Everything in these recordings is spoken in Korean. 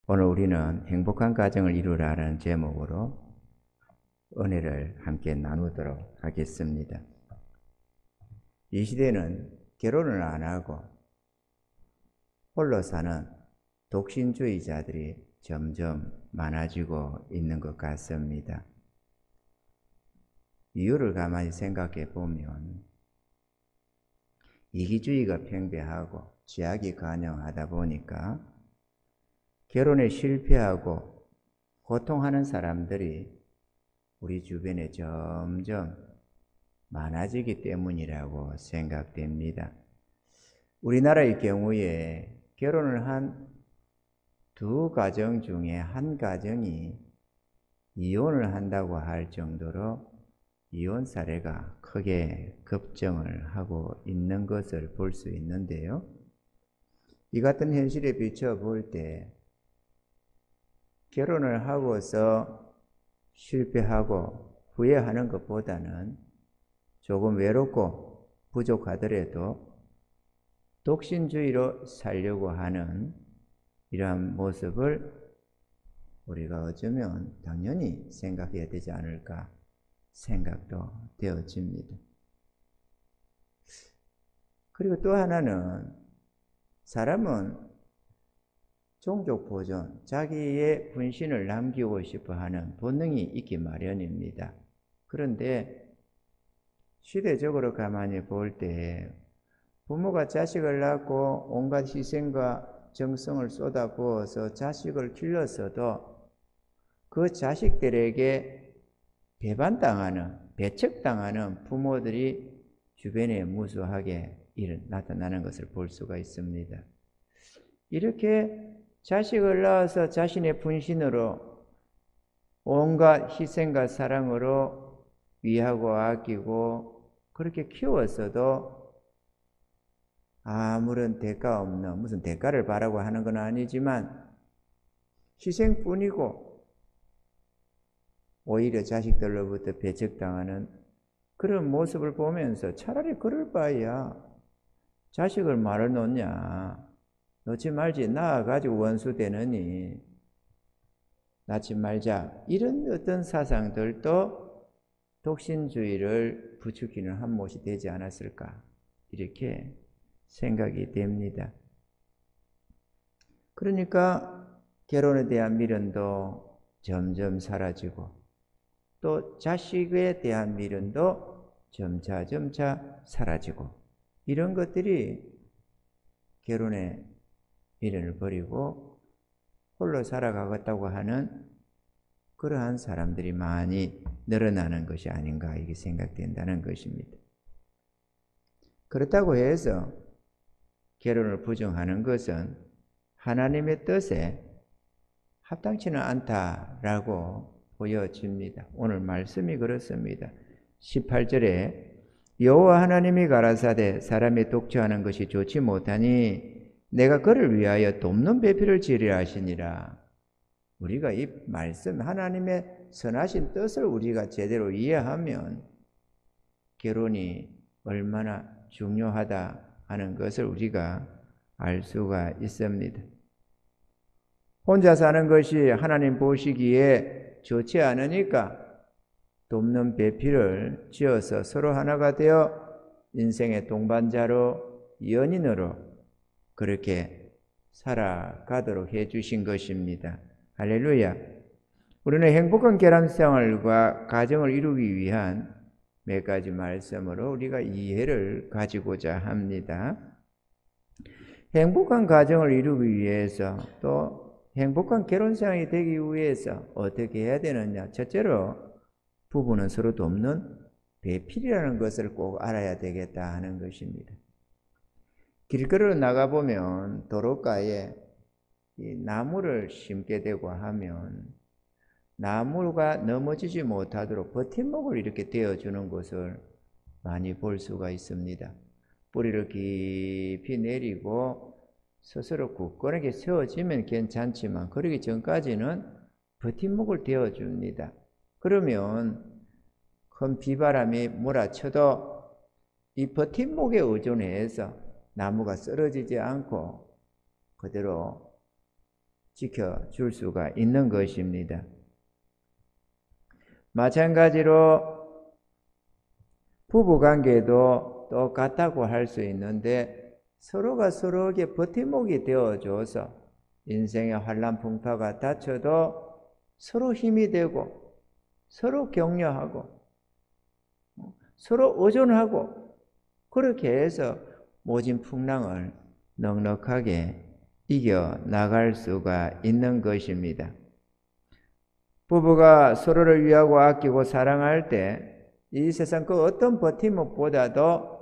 오늘 우리는 행복한 가정을 이루라는 제목으로 은혜를 함께 나누도록 하겠습니다. 이 시대는 결혼을 안 하고 홀로 사는 독신주의자들이 점점 많아지고 있는 것 같습니다. 이유를 가만히 생각해 보면 이기주의가 팽배하고 죄악이 관영하다 보니까 결혼에 실패하고 고통하는 사람들이 우리 주변에 점점 많아지기 때문이라고 생각됩니다. 우리나라의 경우에 결혼을 한 두 가정 중에 한 가정이 이혼을 한다고 할 정도로 이혼 사례가 크게 급증을 하고 있는 것을 볼 수 있는데요. 이 같은 현실에 비춰볼 때 결혼을 하고서 실패하고 후회하는 것보다는 조금 외롭고 부족하더라도 독신주의로 살려고 하는 이러한 모습을 우리가 어쩌면 당연히 생각해야 되지 않을까 생각도 되어집니다. 그리고 또 하나는 사람은 종족 보존, 자기의 분신을 남기고 싶어 하는 본능이 있기 마련입니다. 그런데 시대적으로 가만히 볼 때 부모가 자식을 낳고 온갖 희생과 정성을 쏟아부어서 자식을 길렀어도 그 자식들에게 배반당하는, 배척당하는 부모들이 주변에 무수하게 나타나는 것을 볼 수가 있습니다. 이렇게 자식을 낳아서 자신의 분신으로 온갖 희생과 사랑으로 위하고 아끼고 그렇게 키웠어도 아무런 대가 없는, 무슨 대가를 바라고 하는 건 아니지만 희생뿐이고 오히려 자식들로부터 배척당하는 그런 모습을 보면서 차라리 그럴 바에야 자식을 말을 놓냐, 놓지 말지, 낳아가지고 원수 되느니 낳지 말자, 이런 어떤 사상들도 독신주의를 부추기는 한 못이 되지 않았을까, 이렇게 생각이 됩니다. 그러니까 결혼에 대한 미련도 점점 사라지고 또 자식에 대한 미련도 점차 사라지고, 이런 것들이 결혼의 미련을 버리고 홀로 살아가겠다고 하는 그러한 사람들이 많이 늘어나는 것이 아닌가, 이게 생각된다는 것입니다. 그렇다고 해서 결혼을 부정하는 것은 하나님의 뜻에 합당치는 않다라고 보여집니다. 오늘 말씀이 그렇습니다. 18절에 여호와 하나님이 가라사대 사람이 독처하는 것이 좋지 못하니 내가 그를 위하여 돕는 배필을 지으리라 하시니라. 우리가 이 말씀, 하나님의 선하신 뜻을 우리가 제대로 이해하면 결혼이 얼마나 중요하다 하는 것을 우리가 알 수가 있습니다. 혼자 사는 것이 하나님 보시기에 좋지 않으니까 돕는 배필을 지어서 서로 하나가 되어 인생의 동반자로, 연인으로 그렇게 살아가도록 해주신 것입니다. 할렐루야. 우리는 행복한 결혼생활과 가정을 이루기 위한 몇 가지 말씀으로 우리가 이해를 가지고자 합니다. 행복한 가정을 이루기 위해서, 또 행복한 결혼생활이 되기 위해서 어떻게 해야 되느냐? 첫째로 부부는 서로 돕는 배필이라는 것을 꼭 알아야 되겠다 하는 것입니다. 길거리로 나가보면 도로가에 이 나무를 심게 되고 하면 나무가 넘어지지 못하도록 버팀목을 이렇게 대어주는 것을 많이 볼 수가 있습니다. 뿌리를 깊이 내리고 스스로 굳건하게 세워지면 괜찮지만 그러기 전까지는 버팀목을 대어줍니다. 그러면 큰 비바람이 몰아쳐도 이 버팀목에 의존해서 나무가 쓰러지지 않고 그대로 지켜줄 수가 있는 것입니다. 마찬가지로 부부관계도 똑같다고 할 수 있는데 서로가 서로에게 버팀목이 되어줘서 인생의 환란풍파가 닥쳐도 서로 힘이 되고 서로 격려하고 서로 의존하고 그렇게 해서 모진 풍랑을 넉넉하게 이겨나갈 수가 있는 것입니다. 부부가 서로를 위하고 아끼고 사랑할 때 이 세상 그 어떤 버팀목보다도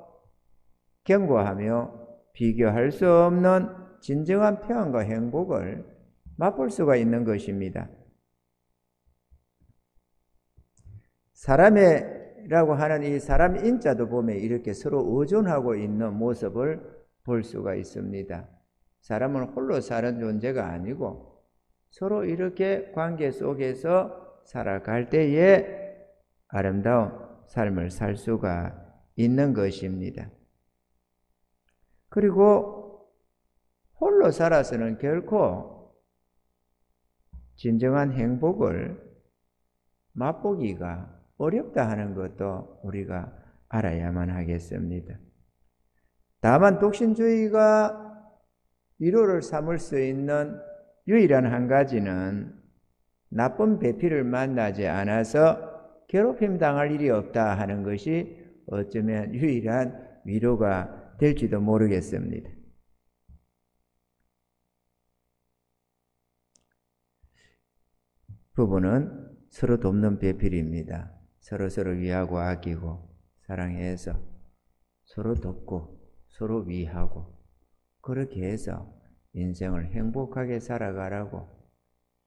견고하며 비교할 수 없는 진정한 평안과 행복을 맛볼 수가 있는 것입니다. 사람이라고 하는 이 사람 인자도 보면 이렇게 서로 의존하고 있는 모습을 볼 수가 있습니다. 사람은 홀로 사는 존재가 아니고 서로 이렇게 관계 속에서 살아갈 때에 아름다운 삶을 살 수가 있는 것입니다. 그리고 홀로 살아서는 결코 진정한 행복을 맛보기가 어렵다 하는 것도 우리가 알아야만 하겠습니다. 다만 독신주의가 위로를 삼을 수 있는 유일한 한 가지는 나쁜 배필을 만나지 않아서 괴롭힘 당할 일이 없다 하는 것이 어쩌면 유일한 위로가 될지도 모르겠습니다. 부부는 서로 돕는 배필입니다. 서로 위하고 아끼고 사랑해서 서로 돕고 서로 위하고 그렇게 해서 인생을 행복하게 살아가라고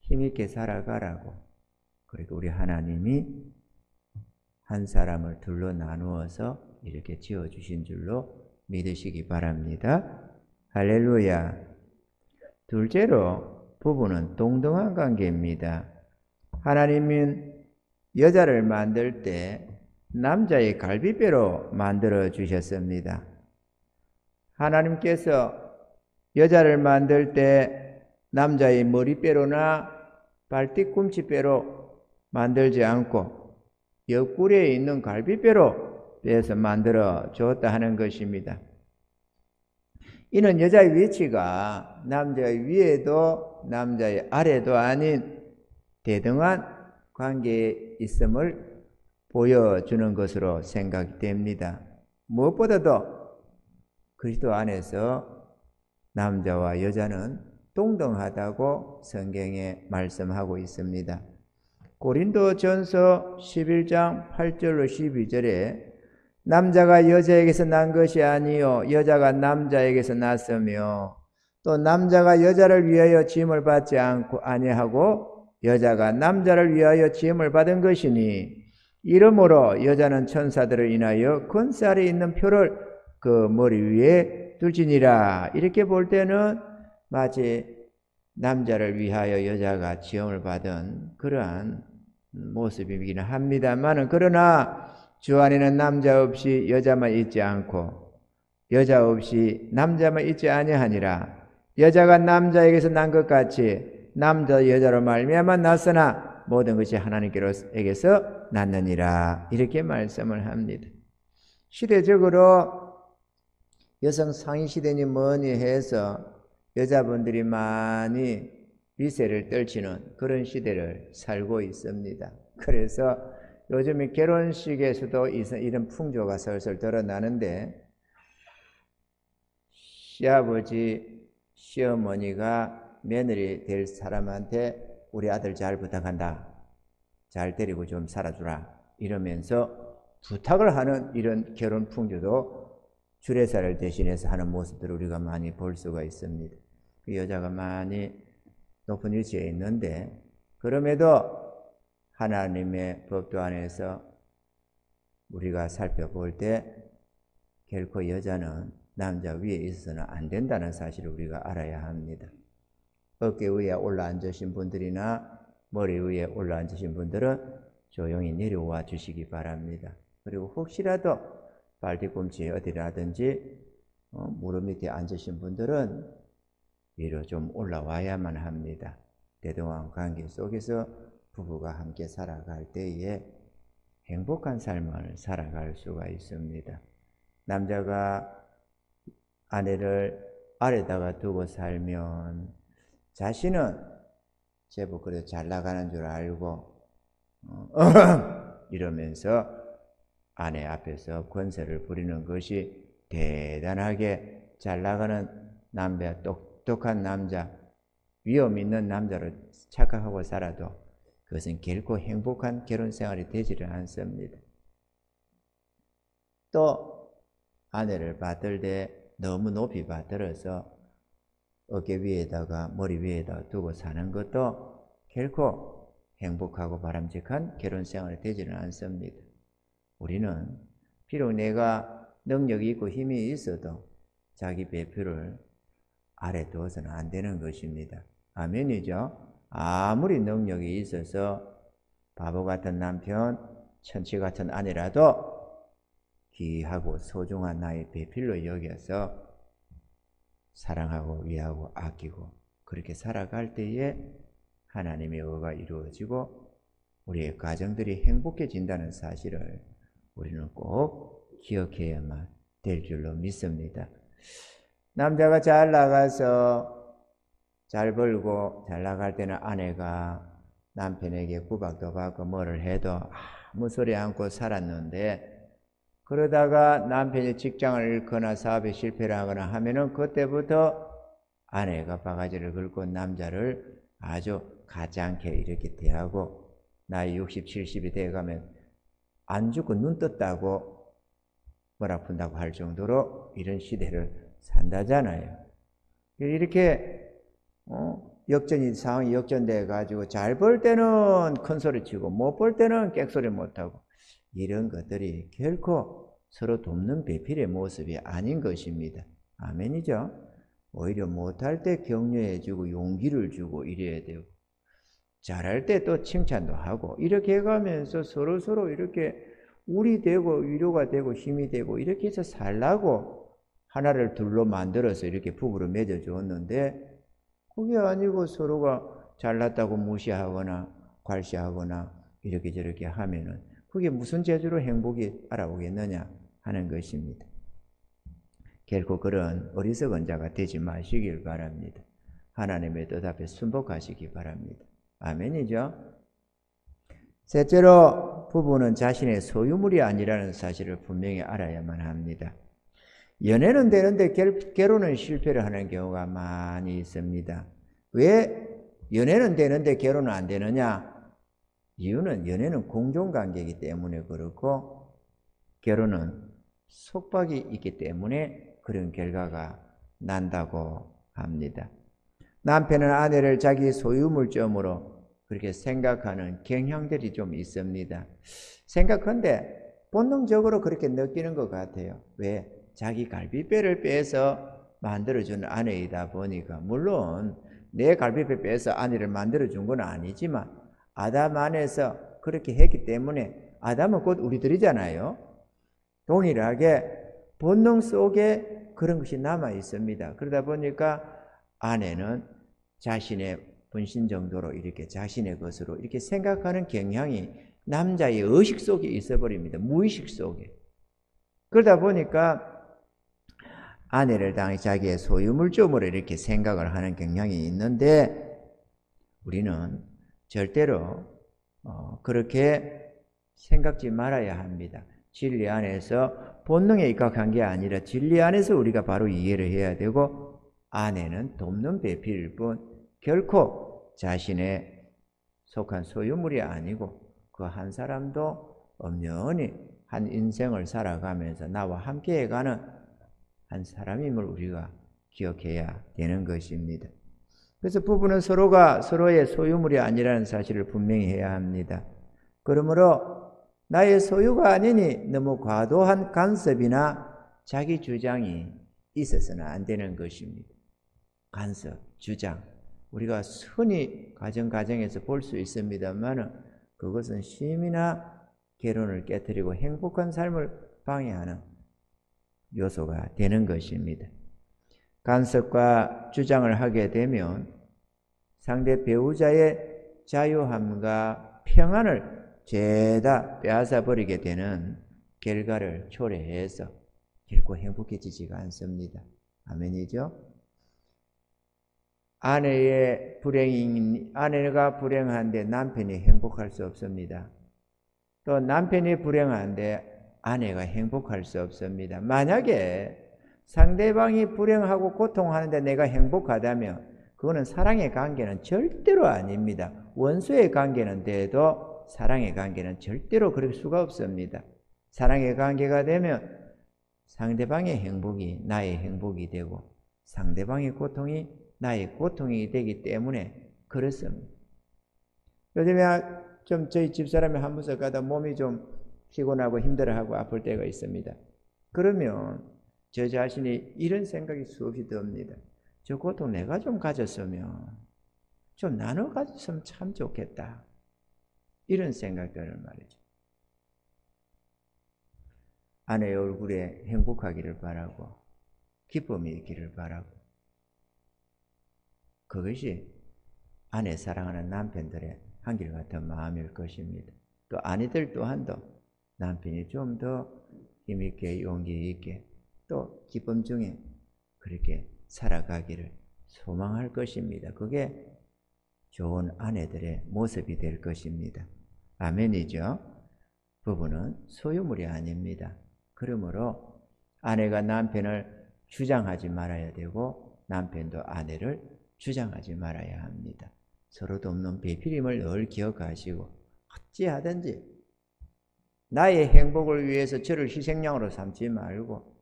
힘있게 살아가라고 그리고 우리 하나님이 한 사람을 둘로 나누어서 이렇게 지어주신 줄로 믿으시기 바랍니다. 할렐루야. 둘째로 부부는 동등한 관계입니다. 하나님은 여자를 만들 때 남자의 갈비뼈로 만들어 주셨습니다. 하나님께서 여자를 만들 때 남자의 머리뼈로나 발뒤꿈치뼈로 만들지 않고 옆구리에 있는 갈비뼈로 빼서 만들어 주었다 하는 것입니다. 이는 여자의 위치가 남자의 위에도 남자의 아래도 아닌 대등한 관계에 있음을 보여주는 것으로 생각됩니다. 무엇보다도 그리스도 안에서 남자와 여자는 동등하다고 성경에 말씀하고 있습니다. 고린도전서 11장 8절로 12절에 남자가 여자에게서 난 것이 아니요 여자가 남자에게서 났으며 또 남자가 여자를 위하여 지음을 받지 아니하고 여자가 남자를 위하여 지음을 받은 것이니 이러므로 여자는 천사들을 인하여 권살이 있는 표를 그 머리 위에 둘지니라. 이렇게 볼 때는 마치 남자를 위하여 여자가 지음을 받은 그러한 모습이기는 합니다만은 그러나 주 안에는 남자 없이 여자만 있지 않고 여자 없이 남자만 있지 아니하니라. 여자가 남자에게서 난 것 같이 남자 여자로 말미암아 났으나 모든 것이 하나님께로에게서 났느니라. 이렇게 말씀을 합니다. 시대적으로 여성 상위 시대니 뭐니 해서 여자분들이 많이 위세를 떨치는 그런 시대를 살고 있습니다. 그래서 요즘에 결혼식에서도 이런 풍조가 설설 드러나는데 시아버지, 시어머니가 며느리 될 사람한테 우리 아들 잘 부탁한다. 잘 데리고 좀 살아주라. 이러면서 부탁을 하는 이런 결혼 풍조도 주례사를 대신해서 하는 모습들을 우리가 많이 볼 수가 있습니다. 그 여자가 많이 높은 위치에 있는데 그럼에도 하나님의 법도 안에서 우리가 살펴볼 때 결코 여자는 남자 위에 있어서는 안 된다는 사실을 우리가 알아야 합니다. 어깨 위에 올라앉으신 분들이나 머리 위에 올라앉으신 분들은 조용히 내려와 주시기 바랍니다. 그리고 혹시라도 발뒤꿈치에 어디라든지 무릎 밑에 앉으신 분들은 조용히 내려와 주시기 바랍니다. 그리고 혹시라도 발뒤꿈치에 어디라든지 무릎 밑에 앉으신 분들은 조용히 내려와 주시기 바랍니다. 그리고 혹시라도 발뒤꿈치에 어디라든지 무릎 밑에 앉으신 분들은 조용히 내려와 주시기 바랍니다. 그리고 혹시라도 발뒤꿈치에 어디라든지 위로 좀 올라와야만 합니다. 대등한 관계 속에서 부부가 함께 살아갈 때에 행복한 삶을 살아갈 수가 있습니다. 남자가 아내를 아래다가 두고 살면 자신은 제법 그래도 잘 나가는 줄 알고 이러면서 아내 앞에서 권세를 부리는 것이 대단하게 잘 나가는 남자, 똑똑한 남자, 위험 있는 남자로 착각하고 살아도 그것은 결코 행복한 결혼 생활이 되지를 않습니다. 또 아내를 받들 때 너무 높이 받들어서 어깨 위에다가 머리 위에다 두고 사는 것도 결코 행복하고 바람직한 결혼 생활이 되지는 않습니다. 우리는 비록 내가 능력이 있고 힘이 있어도 자기 배필을 아래 두어서는 안 되는 것입니다. 아멘이죠? 아무리 능력이 있어서 바보 같은 남편, 천치 같은 아내라도 귀하고 소중한 나의 배필로 여겨서 사랑하고 위하고 아끼고 그렇게 살아갈 때에 하나님의 의가 이루어지고 우리의 가정들이 행복해진다는 사실을 우리는 꼭 기억해야만 될 줄로 믿습니다. 남자가 잘 나가서 잘 벌고 잘 나갈 때는 아내가 남편에게 구박도 받고 뭐를 해도 아무 소리 않고 살았는데, 그러다가 남편이 직장을 잃거나 사업에 실패를 하거나 하면은 그때부터 아내가 바가지를 긁고 남자를 아주 가짜않게 이렇게 대하고 나이 60, 70이 돼가면 안 죽고 눈 떴다고 뭐라 푼다고 할 정도로 이런 시대를 산다잖아요. 이렇게 상황이 역전돼 가지고 잘 벌 때는 큰 소리 치고 못 벌 때는 객소리 못하고, 이런 것들이 결코 서로 돕는 배필의 모습이 아닌 것입니다. 아멘이죠? 오히려 못할 때 격려해주고 용기를 주고 이래야 되고, 잘할 때 또 칭찬도 하고 이렇게 해가면서 서로 이렇게 울이 되고 위로가 되고 힘이 되고 이렇게 해서 살라고 하나를 둘로 만들어서 이렇게 부부를 맺어주었는데, 그게 아니고 서로가 잘났다고 무시하거나 괄시하거나 이렇게 저렇게 하면은 그게 무슨 재주로 행복이 알아오겠느냐 하는 것입니다. 결코 그런 어리석은 자가 되지 마시길 바랍니다. 하나님의 뜻 앞에 순복하시기 바랍니다. 아멘이죠? 셋째로, 부부는 자신의 소유물이 아니라는 사실을 분명히 알아야만 합니다. 연애는 되는데 결혼은 실패를 하는 경우가 많이 있습니다. 왜 연애는 되는데 결혼은 안 되느냐? 이유는 연애는 공존관계이기 때문에 그렇고 결혼은 속박이 있기 때문에 그런 결과가 난다고 합니다. 남편은 아내를 자기 소유물점으로 그렇게 생각하는 경향들이 좀 있습니다. 생각한데 본능적으로 그렇게 느끼는 것 같아요. 왜? 자기 갈비뼈를 빼서 만들어준 아내이다 보니까, 물론 내 갈비뼈 빼서 아내를 만들어준 건 아니지만 아담 안에서 그렇게 했기 때문에, 아담은 곧 우리들이잖아요. 동일하게 본능 속에 그런 것이 남아 있습니다. 그러다 보니까 아내는 자신의 분신 정도로 이렇게 자신의 것으로 이렇게 생각하는 경향이 남자의 의식 속에 있어버립니다. 무의식 속에. 그러다 보니까 아내를 당히 자기의 소유물점으로 이렇게 생각을 하는 경향이 있는데, 우리는 절대로 그렇게 생각지 말아야 합니다. 진리 안에서 본능에 입각한 게 아니라 진리 안에서 우리가 바로 이해를 해야 되고, 아내는 돕는 배필일 뿐 결코 자신의 속한 소유물이 아니고 그 한 사람도 엄연히 한 인생을 살아가면서 나와 함께 해가는 한 사람임을 우리가 기억해야 되는 것입니다. 그래서 부부는 서로가 서로의 소유물이 아니라는 사실을 분명히 해야 합니다. 그러므로 나의 소유가 아니니 너무 과도한 간섭이나 자기 주장이 있어서는 안 되는 것입니다. 간섭, 주장, 우리가 흔히 가정에서 볼 수 있습니다만 그것은 심히나 결혼을 깨뜨리고 행복한 삶을 방해하는 요소가 되는 것입니다. 간섭과 주장을 하게 되면 상대 배우자의 자유함과 평안을 죄다 빼앗아 버리게 되는 결과를 초래해서 결코 행복해지지가 않습니다. 아멘이죠? 아내가 불행한데 남편이 행복할 수 없습니다. 또 남편이 불행한데 아내가 행복할 수 없습니다. 만약에 상대방이 불행하고 고통하는데 내가 행복하다면 그거는 사랑의 관계는 절대로 아닙니다. 원수의 관계는 돼도 사랑의 관계는 절대로 그럴 수가 없습니다. 사랑의 관계가 되면 상대방의 행복이 나의 행복이 되고 상대방의 고통이 나의 고통이 되기 때문에 그렇습니다. 요즘에 좀 저희 집사람이 한 번씩 가다 몸이 좀 피곤하고 힘들어하고 아플 때가 있습니다. 그러면 저 자신이 이런 생각이 수없이 듭니다. 저 고통 내가 좀 가졌으면 좀 나눠 가졌으면 참 좋겠다. 이런 생각들을 말이죠. 아내의 얼굴에 행복하기를 바라고 기쁨이 있기를 바라고 그것이 아내 사랑하는 남편들의 한결같은 마음일 것입니다. 또 아내들 또한도 남편이 좀 더 힘있게 용기 있게 또 기쁨 중에 그렇게 살아가기를 소망할 것입니다. 그게 좋은 아내들의 모습이 될 것입니다. 아멘이죠? 부부는 소유물이 아닙니다. 그러므로 아내가 남편을 주장하지 말아야 되고 남편도 아내를 주장하지 말아야 합니다. 서로도 없는 배필임을 늘 기억하시고 어찌하든지 나의 행복을 위해서 저를 희생양으로 삼지 말고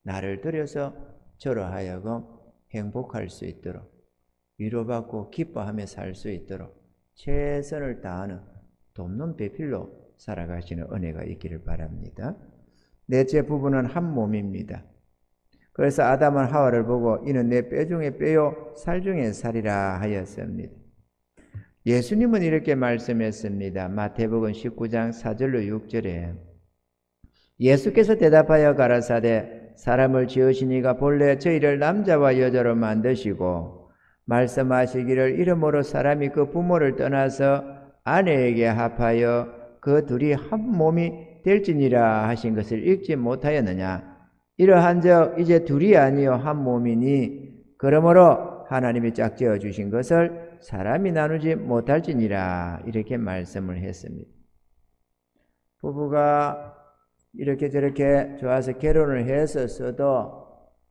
나를 들여서 저로 하여금 행복할 수 있도록 위로받고 기뻐하며 살 수 있도록 최선을 다하는 돕는 배필로 살아가시는 은혜가 있기를 바랍니다. 넷째, 부부는 한 몸입니다. 그래서 아담은 하와를 보고 이는 내 뼈 중에 뼈요 살 중에 살이라 하였습니다. 예수님은 이렇게 말씀했습니다. 마태복음 19장 4절로 6절에 예수께서 대답하여 가라사대 사람을 지으시니가 본래 저희를 남자와 여자로 만드시고 말씀하시기를 이러므로 사람이 그 부모를 떠나서 아내에게 합하여 그 둘이 한 몸이 될지니라 하신 것을 읽지 못하였느냐. 이러한즉 이제 둘이 아니요 한 몸이니 그러므로 하나님이 짝지어 주신 것을 사람이 나누지 못할지니라 이렇게 말씀을 했습니다. 부부가 이렇게 저렇게 좋아서 결혼을 했었어도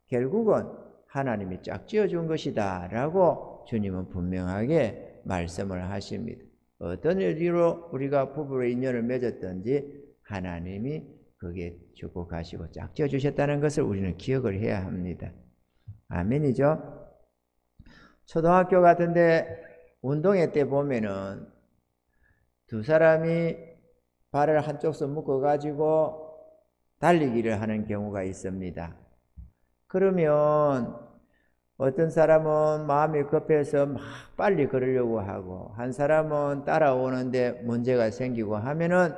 결국은 하나님이 짝지어 준 것이다 라고 주님은 분명하게 말씀을 하십니다. 어떤 이유로 우리가 부부로 인연을 맺었든지 하나님이 그게 축복하시고 짝지어 주셨다는 것을 우리는 기억을 해야 합니다. 아멘이죠? 초등학교 같은데 운동회 때 보면은 두 사람이 발을 한쪽서 묶어가지고 달리기를 하는 경우가 있습니다. 그러면 어떤 사람은 마음이 급해서 막 빨리 걸으려고 하고 한 사람은 따라오는데 문제가 생기고 하면은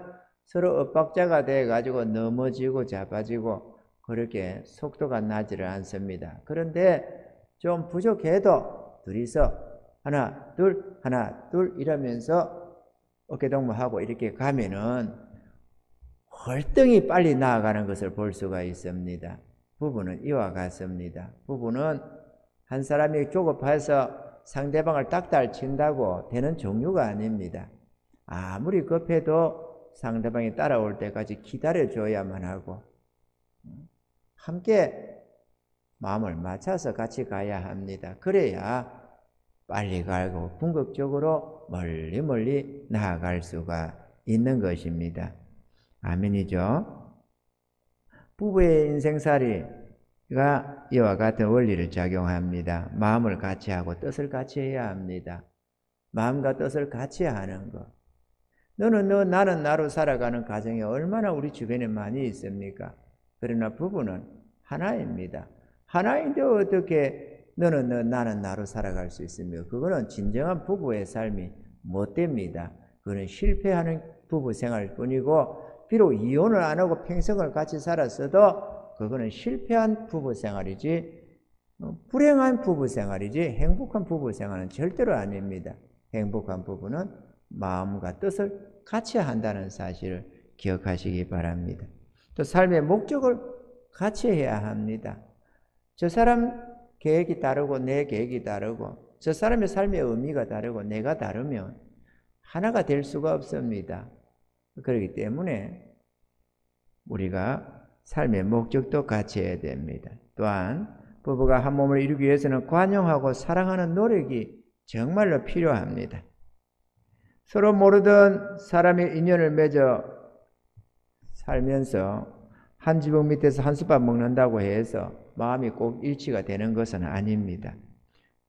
서로 엇박자가 돼가지고 넘어지고 자빠지고 그렇게 속도가 나지를 않습니다. 그런데 좀 부족해도 둘이서 하나 둘 이러면서 어깨동무하고 이렇게 가면은 월등히 빨리 나아가는 것을 볼 수가 있습니다. 부부는 이와 같습니다. 부부는 한 사람이 조급해서 상대방을 딱달 친다고 되는 종류가 아닙니다. 아무리 급해도 상대방이 따라올 때까지 기다려줘야만 하고 함께 마음을 맞춰서 같이 가야 합니다. 그래야 빨리 가고 궁극적으로 멀리 나아갈 수가 있는 것입니다. 아멘이죠? 부부의 인생살이가 이와 같은 원리를 작용합니다. 마음을 같이 하고 뜻을 같이 해야 합니다. 마음과 뜻을 같이 하는 것. 너는 너, 나는 나로 살아가는 가정이 얼마나 우리 주변에 많이 있습니까? 그러나 부부는 하나입니다. 하나인데 어떻게 너는 너, 나는 나로 살아갈 수 있습니까? 그거는 진정한 부부의 삶이 못 됩니다. 그거는 실패하는 부부 생활일 뿐이고 비록 이혼을 안 하고 평생을 같이 살았어도 그거는 실패한 부부 생활이지 불행한 부부 생활이지 행복한 부부 생활은 절대로 아닙니다. 행복한 부부는 마음과 뜻을 같이 한다는 사실을 기억하시기 바랍니다. 또 삶의 목적을 같이 해야 합니다. 저 사람 계획이 다르고 내 계획이 다르고 저 사람의 삶의 의미가 다르고 내가 다르면 하나가 될 수가 없습니다. 그렇기 때문에 우리가 삶의 목적도 같이 해야 됩니다. 또한 부부가 한 몸을 이루기 위해서는 관용하고 사랑하는 노력이 정말로 필요합니다. 서로 모르던 사람의 인연을 맺어 살면서 한 지붕 밑에서 한솥밥 먹는다고 해서 마음이 꼭 일치가 되는 것은 아닙니다.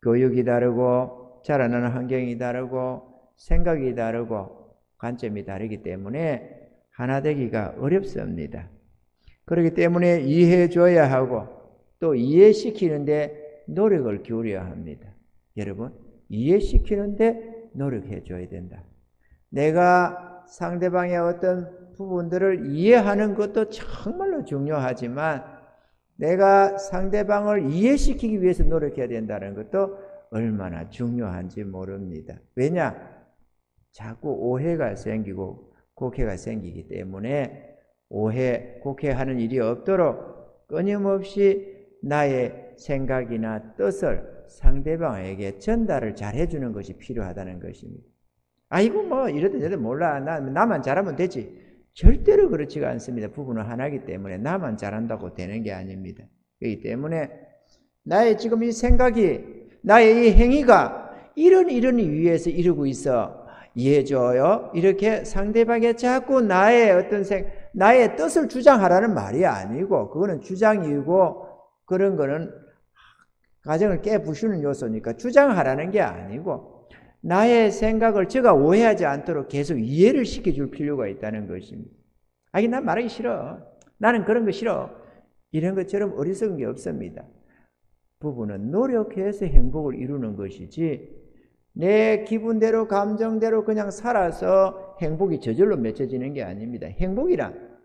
교육이 다르고 자라나는 환경이 다르고 생각이 다르고 관점이 다르기 때문에 하나 되기가 어렵습니다. 그렇기 때문에 이해해 줘야 하고 또 이해시키는데 노력을 기울여야 합니다. 여러분, 이해시키는데 노력해 줘야 된다. 내가 상대방의 어떤 부분들을 이해하는 것도 정말로 중요하지만 내가 상대방을 이해시키기 위해서 노력해야 된다는 것도 얼마나 중요한지 모릅니다. 왜냐? 자꾸 오해가 생기고 곡해가 생기기 때문에 오해, 곡해하는 일이 없도록 끊임없이 나의 생각이나 뜻을 상대방에게 전달을 잘 해주는 것이 필요하다는 것입니다. 아이고 뭐 이러든 저러든 몰라. 나만 잘하면 되지. 절대로 그렇지가 않습니다. 부부는 하나이기 때문에 나만 잘한다고 되는 게 아닙니다. 그렇기 때문에 나의 지금 이 생각이 나의 이 행위가 이런 이유에서 이루고 있어. 이해해줘요. 이렇게 상대방에 자꾸 나의 뜻을 주장하라는 말이 아니고 그거는 주장이고 그런 거는 가정을 깨부수는 요소니까 주장하라는 게 아니고 나의 생각을 제가 오해하지 않도록 계속 이해를 시켜줄 필요가 있다는 것입니다. 아니 난 말하기 싫어. 나는 그런 거 싫어. 이런 것처럼 어리석은 게 없습니다. 부부는 노력해서 행복을 이루는 것이지 내 기분대로 감정대로 그냥 살아서 행복이 저절로 맺혀지는 게 아닙니다. 행복이란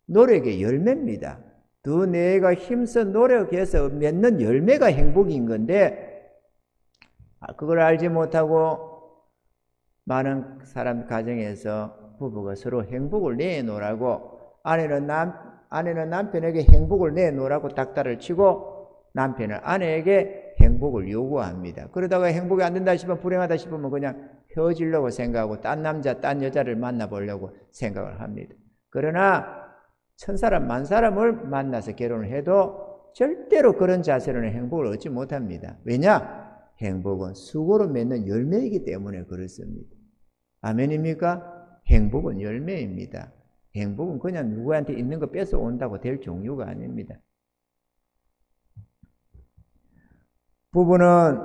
노력의 열매입니다. 더 내가 힘써 노력해서 맺는 열매가 행복인 건데 그걸 알지 못하고 많은 사람 가정에서 부부가 서로 행복을 내놓으라고 아내는 남편에게 행복을 내놓으라고 닥달을 치고 남편은 아내에게 행복을 요구합니다. 그러다가 행복이 안 된다 싶으면 불행하다 싶으면 그냥 헤어지려고 생각하고 딴 남자, 딴 여자를 만나보려고 생각을 합니다. 그러나 천사람, 만사람을 만나서 결혼을 해도 절대로 그런 자세로는 행복을 얻지 못합니다. 왜냐? 행복은 수고로 맺는 열매이기 때문에 그렇습니다. 아멘입니까? 행복은 열매입니다. 행복은 그냥 누구한테 있는 거 뺏어온다고 될 종류가 아닙니다. 부부는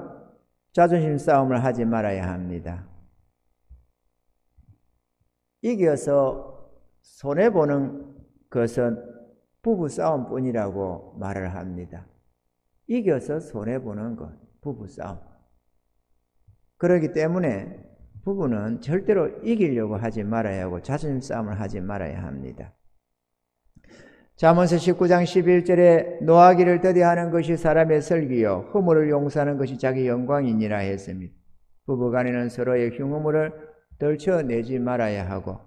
자존심 싸움을 하지 말아야 합니다. 이겨서 손해보는 것은 부부 싸움뿐이라고 말을 합니다. 이겨서 손해보는 것, 부부 싸움. 그렇기 때문에 부부는 절대로 이기려고 하지 말아야 하고 자존심 싸움을 하지 말아야 합니다. 잠언서 19장 11절에 노하기를 더디하는 것이 사람의 설기요 허물을 용서하는 것이 자기 영광이니라 했습니다. 부부간에는 서로의 흉음을 떨쳐내지 말아야 하고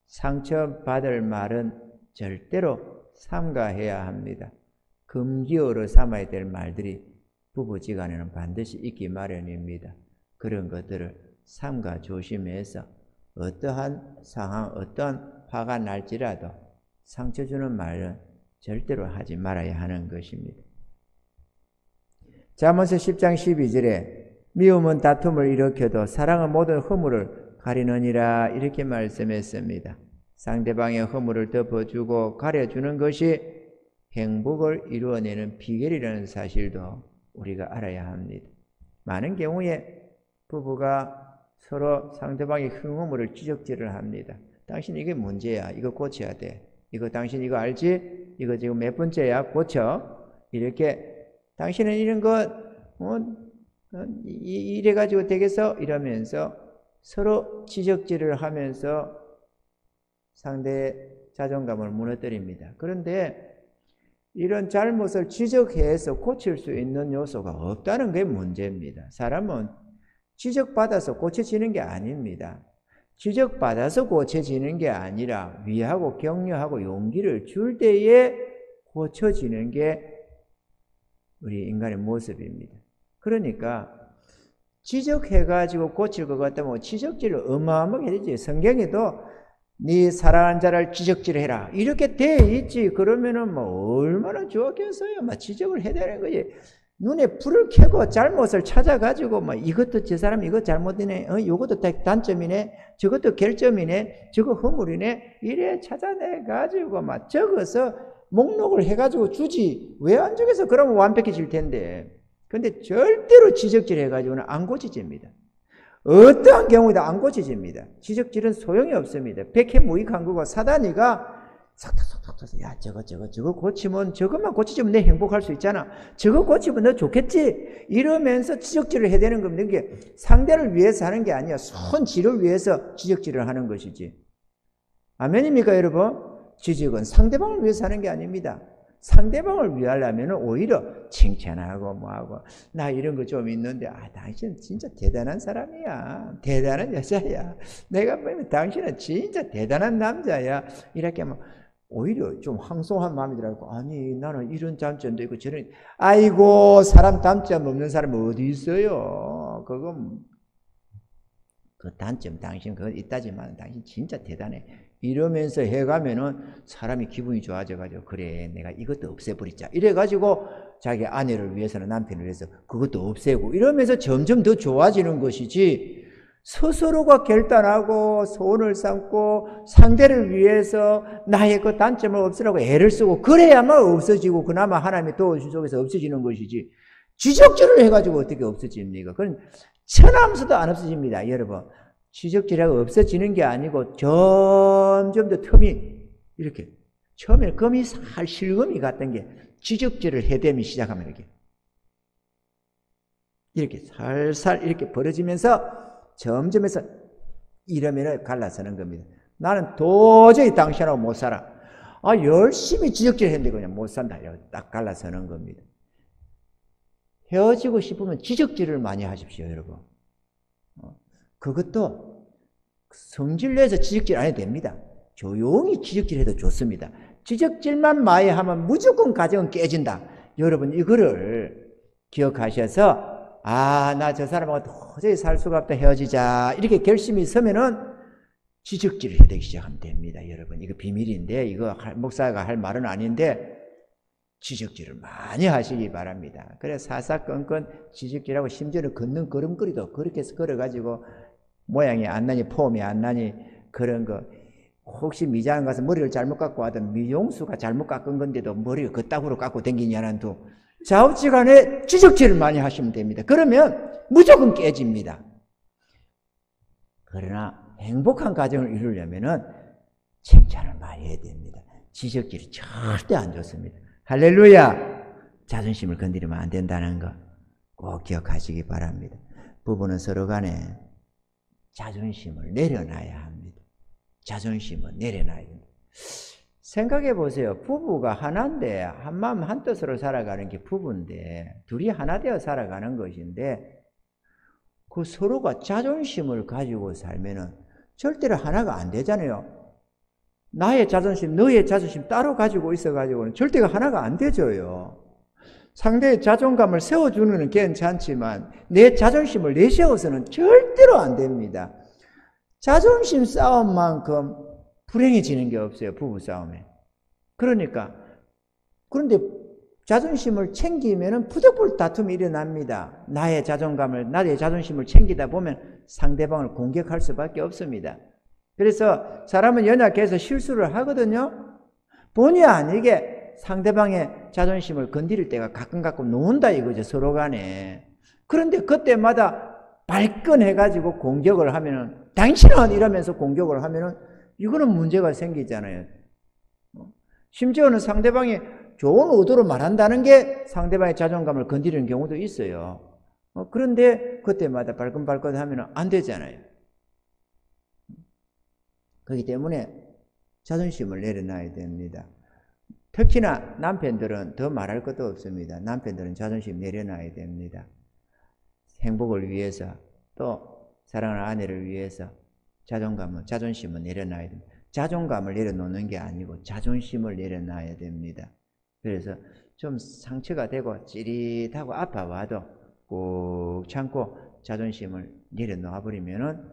상처받을 말은 절대로 삼가해야 합니다. 금기어로 삼아야 될 말들이 부부지간에는 반드시 있기 마련입니다. 그런 것들을 삼가 조심해서 어떠한 상황, 어떠한 화가 날지라도 상처 주는 말은 절대로 하지 말아야 하는 것입니다. 잠언서 10장 12절에 미움은 다툼을 일으켜도 사랑은 모든 허물을 가리느니라 이렇게 말씀했습니다. 상대방의 허물을 덮어주고 가려주는 것이 행복을 이루어내는 비결이라는 사실도 우리가 알아야 합니다. 많은 경우에 부부가 서로 상대방의 흉허물을 지적질을 합니다. 당신 이게 문제야. 이거 고쳐야 돼. 이거 당신 이거 알지? 이거 지금 몇 번째야? 고쳐. 이렇게 당신은 이런 것 이래가지고 되겠어? 이러면서 서로 지적질을 하면서 상대의 자존감을 무너뜨립니다. 그런데 이런 잘못을 지적해서 고칠 수 있는 요소가 없다는 게 문제입니다. 사람은 지적받아서 고쳐지는 게 아닙니다. 지적받아서 고쳐지는 게 아니라 위하고 격려하고 용기를 줄 때에 고쳐지는 게 우리 인간의 모습입니다. 그러니까 지적해가지고 고칠 것 같다면 지적질을 어마어마하게 해야지. 성경에도 네 사랑하는 자를 지적질해라 이렇게 돼 있지. 그러면은 뭐 얼마나 좋겠어요. 막 지적을 해야 되는 거지. 눈에 불을 켜고 잘못을 찾아가지고 막 이것도 저 사람 이거 잘못이네, 이것도 단점이네, 저것도 결점이네, 저거 허물이네, 이래 찾아내가지고 막 적어서 목록을 해가지고 주지. 왜 안 적어서 그러면 완벽해질 텐데. 근데 절대로 지적질 해가지고는 안 고쳐집니다. 어떠한 경우에도 안 고쳐집니다. 지적질은 소용이 없습니다. 백해무익한 거고 사단이가 삭삭삭삭 야 저거 고치면 저것만 고치면 내 행복할 수 있잖아. 저거 고치면 너 좋겠지. 이러면서 지적질을 해야 되는 겁니다. 이게 상대를 위해서 하는 게 아니야. 손지를 위해서 지적질을 하는 것이지. 아멘입니까 여러분? 지적은 상대방을 위해서 하는 게 아닙니다. 상대방을 위하려면 오히려 칭찬하고 뭐하고 나 이런 거 좀 있는데 당신 진짜 대단한 사람이야. 대단한 여자야. 내가 보면 당신은 진짜 대단한 남자야. 이렇게 하면 오히려 좀 황송한 마음이 들어가고 아니 나는 이런 단점도 있고 저런 아이고 사람 단점 없는 사람은 어디 있어요. 그건 그 단점 당신 그거 있다지만 당신 진짜 대단해. 이러면서 해가면은 사람이 기분이 좋아져가지고 그래 내가 이것도 없애버리자 이래가지고 자기 아내를 위해서는 남편을 위해서 그것도 없애고 이러면서 점점 더 좋아지는 것이지 스스로가 결단하고 소원을 삼고 상대를 위해서 나의 그 단점을 없애라고 애를 쓰고 그래야만 없어지고 그나마 하나님의 도우심 속에서 없어지는 것이지 지적질을 해가지고 어떻게 없어집니까? 그건 천하면서도 안 없어집니다. 여러분 지적질하고 없어지는 게 아니고 점점 더 틈이 이렇게 처음에 금이 살 실금이 같던 게 지적질을 해대미 시작하면 이렇게 살살 이렇게 벌어지면서 점점해서 이러면 갈라서는 겁니다. 나는 도저히 당신하고 못 살아. 열심히 지적질 했는데 그냥 못 산다. 딱 갈라서는 겁니다. 헤어지고 싶으면 지적질을 많이 하십시오, 여러분. 그것도 성질 내서 지적질 안 해도 됩니다. 조용히 지적질 해도 좋습니다. 지적질만 많이 하면 무조건 가정은 깨진다. 여러분 이거를 기억하셔서 나 저 사람하고 도저히 살 수가 없다 헤어지자 이렇게 결심이 서면은 지적질을 해야 되기 시작하면 됩니다. 여러분 이거 비밀인데 이거 목사가 할 말은 아닌데 지적질을 많이 하시기 바랍니다. 그래 사사건건 지적질하고 심지어는 걷는 걸음걸이도 그렇게 해서 걸어가지고 모양이 안 나니 폼이 안 나니 그런 거 혹시 미장 가서 머리를 잘못 깎고 하든 미용수가 잘못 깎은 건데도 머리를 그따구로 깎고 댕기냐는 둥 좌우지간에 지적질을 많이 하시면 됩니다. 그러면 무조건 깨집니다. 그러나 행복한 가정을 이루려면은 칭찬을 많이 해야 됩니다. 지적질이 절대 안 좋습니다. 할렐루야! 자존심을 건드리면 안 된다는 거 꼭 기억하시기 바랍니다. 부부는 서로 간에 자존심을 내려놔야 합니다. 자존심을 내려놔야 됩니다. 생각해 보세요. 부부가 하나인데 한마음 한뜻으로 살아가는 게 부부인데 둘이 하나 되어 살아가는 것인데 그 서로가 자존심을 가지고 살면은 절대로 하나가 안 되잖아요. 나의 자존심, 너의 자존심 따로 가지고 있어가지고는 절대가 하나가 안 되져요. 상대의 자존감을 세워주는 건 괜찮지만 내 자존심을 내세워서는 절대로 안 됩니다. 자존심 싸움만큼 불행해지는 게 없어요. 부부 싸움에. 그런데 자존심을 챙기면은 부득불 다툼이 일어납니다. 나의 자존심을 챙기다 보면 상대방을 공격할 수밖에 없습니다. 그래서 사람은 연약해서 실수를 하거든요. 본의 아니게 상대방의 자존심을 건드릴 때가 가끔 놓은다 이거죠. 서로 간에. 그런데 그때마다 발끈해가지고 공격을 하면은 당신은 이러면서 공격을 하면은 이거는 문제가 생기잖아요. 심지어는 상대방이 좋은 의도로 말한다는 게 상대방의 자존감을 건드리는 경우도 있어요. 그런데 그때마다 발끈발끈 하면 안 되잖아요. 그렇기 때문에 자존심을 내려놔야 됩니다. 특히나 남편들은 더 말할 것도 없습니다. 남편들은 자존심 내려놔야 됩니다. 행복을 위해서 또 사랑하는 아내를 위해서 자존심은 내려놔야 됩니다. 자존감을 내려놓는 게 아니고 자존심을 내려놔야 됩니다. 그래서 좀 상처가 되고 찌릿하고 아파와도 꼭 참고 자존심을 내려놓아 버리면은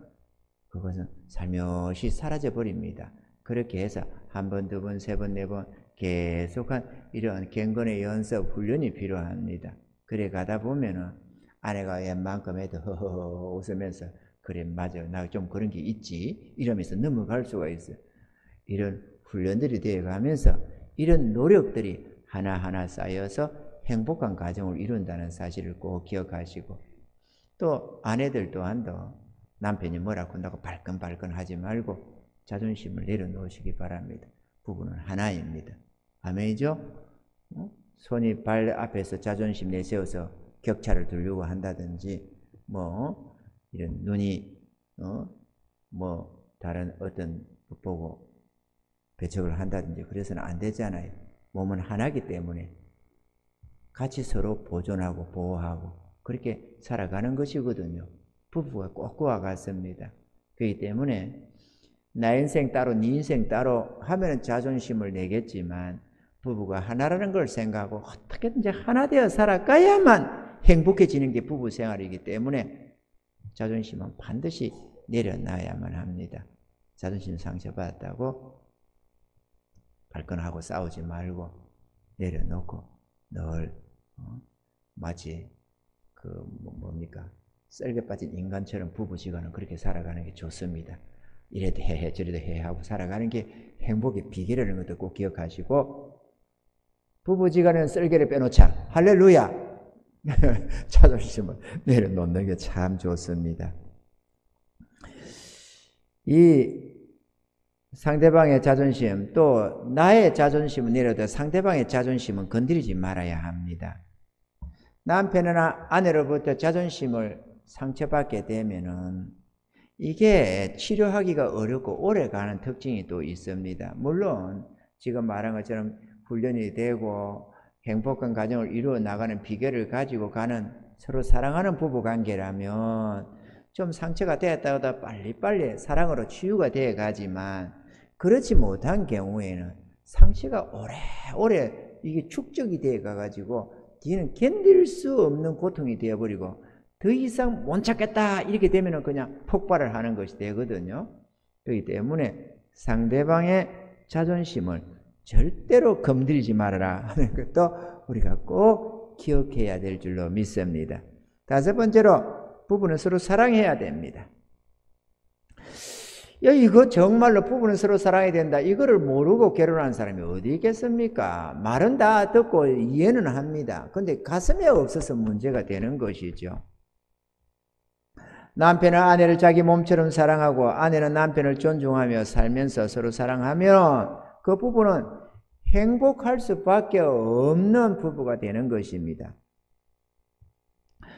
그것은 살며시 사라져 버립니다. 그렇게 해서 한 번, 두 번, 세 번, 네 번 계속한 이런 경건의 연습, 훈련이 필요합니다. 그래 가다 보면은 아내가 웬만큼 해도 허허허 웃으면서 그래 맞아 나 좀 그런 게 있지 이러면서 넘어갈 수가 있어요. 이런 훈련들이 되어가면서 이런 노력들이 하나하나 쌓여서 행복한 가정을 이룬다는 사실을 꼭 기억하시고 또 아내들 또한도 남편이 뭐라고 한다고 발끈발끈 하지 말고 자존심을 내려놓으시기 바랍니다. 부부는 하나입니다. 아멘이죠? 손이 발 앞에서 자존심 내세워서 격차를 두려고 한다든지 뭐 이런 눈이 뭐 다른 어떤 보고 배척을 한다든지 그래서는 안 되잖아요. 몸은 하나이기 때문에 같이 서로 보존하고 보호하고 그렇게 살아가는 것이거든요. 부부가 꼭 그와 같습니다. 그렇기 때문에 나 인생 따로 네 인생 따로 하면 자존심을 내겠지만 부부가 하나라는 걸 생각하고 어떻게든지 하나 되어 살아가야만 행복해지는 게 부부 생활이기 때문에 자존심은 반드시 내려놔야만 합니다. 자존심 상처받았다고 발끈하고 싸우지 말고 내려놓고 늘 마치 뭡니까 썰개 빠진 인간처럼 부부지간은 그렇게 살아가는 게 좋습니다. 이래도 해해 저래도 해해 하고 살아가는 게 행복의 비결이라는 것도 꼭 기억하시고 부부지간은 썰개를 빼놓자. 할렐루야. 자존심을 내려놓는 게 참 좋습니다. 이 상대방의 자존심 또 나의 자존심을 내려도 상대방의 자존심은 건드리지 말아야 합니다. 남편이나 아내로부터 자존심을 상처받게 되면은 이게 치료하기가 어렵고 오래가는 특징이 또 있습니다. 물론 지금 말한 것처럼 훈련이 되고 행복한 가정을 이루어 나가는 비결을 가지고 가는 서로 사랑하는 부부관계라면 좀 상처가 되었다고 빨리빨리 사랑으로 치유가 되어 가지만 그렇지 못한 경우에는 상처가 오래오래 이게 축적이 되어 가지고 뒤는 견딜 수 없는 고통이 되어버리고 더 이상 못 참겠다 이렇게 되면 그냥 폭발을 하는 것이 되거든요. 그렇기 때문에 상대방의 자존심을 절대로 건드리지 말아라 하는 것도 우리가 꼭 기억해야 될 줄로 믿습니다. 다섯 번째로 부부는 서로 사랑해야 됩니다. 이거 정말로 부부는 서로 사랑해야 된다. 이거를 모르고 결혼한 사람이 어디 있겠습니까? 말은 다 듣고 이해는 합니다. 근데 가슴에 없어서 문제가 되는 것이죠. 남편은 아내를 자기 몸처럼 사랑하고 아내는 남편을 존중하며 살면서 서로 사랑하면 그 부부는 행복할 수밖에 없는 부부가 되는 것입니다.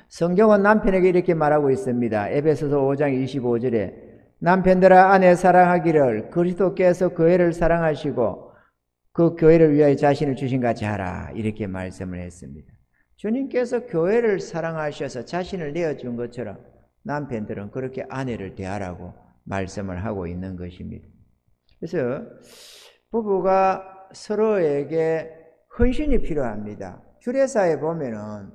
성경은 남편에게 이렇게 말하고 있습니다. 에베소서 5장 25절에 남편들아 아내 사랑하기를 그리스도께서 교회를 사랑하시고 그 교회를 위하여 자신을 주신 같이 하라 이렇게 말씀을 했습니다. 주님께서 교회를 사랑하셔서 자신을 내어준 것처럼 남편들은 그렇게 아내를 대하라고 말씀을 하고 있는 것입니다. 그래서 부부가 서로에게 헌신이 필요합니다. 주례사에 보면은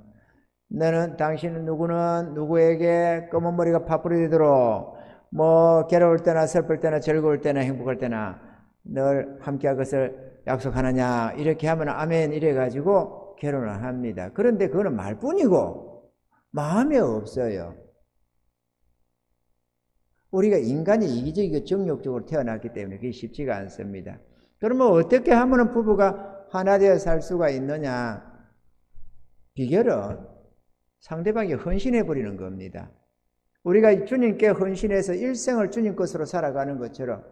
너는 당신은 누구는 누구에게 검은 머리가 파뿌리 되도록 뭐 괴로울 때나 슬플 때나 즐거울 때나 행복할 때나 늘 함께할 것을 약속하느냐 이렇게 하면 아멘 이래가지고 결혼을 합니다. 그런데 그거는 말뿐이고 마음이 없어요. 우리가 인간이 이기적이고 정욕적으로 태어났기 때문에 그게 쉽지가 않습니다. 그러면 어떻게 하면 부부가 하나 되어 살 수가 있느냐? 비결은 상대방이 헌신해버리는 겁니다. 우리가 주님께 헌신해서 일생을 주님 것으로 살아가는 것처럼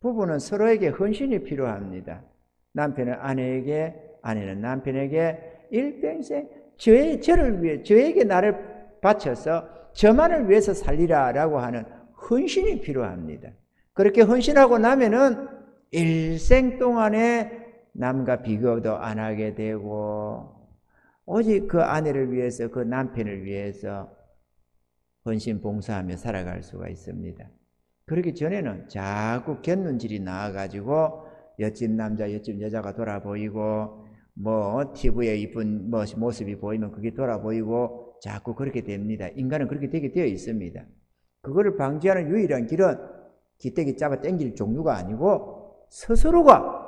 부부는 서로에게 헌신이 필요합니다. 남편은 아내에게, 아내는 남편에게 일평생 저를 위해, 저에게 나를 바쳐서 저만을 위해서 살리라라고 하는 헌신이 필요합니다. 그렇게 헌신하고 나면은 일생 동안에 남과 비교도 안 하게 되고 오직 그 아내를 위해서 그 남편을 위해서 헌신 봉사하며 살아갈 수가 있습니다. 그러기 전에는 자꾸 곁눈질이 나와가지고 옆집 남자, 옆집 여자가 돌아 보이고 뭐 TV에 이쁜 모습이 보이면 그게 돌아 보이고 자꾸 그렇게 됩니다. 인간은 그렇게 되게 되어 있습니다. 그거를 방지하는 유일한 길은 기대기 잡아 당길 종류가 아니고 스스로가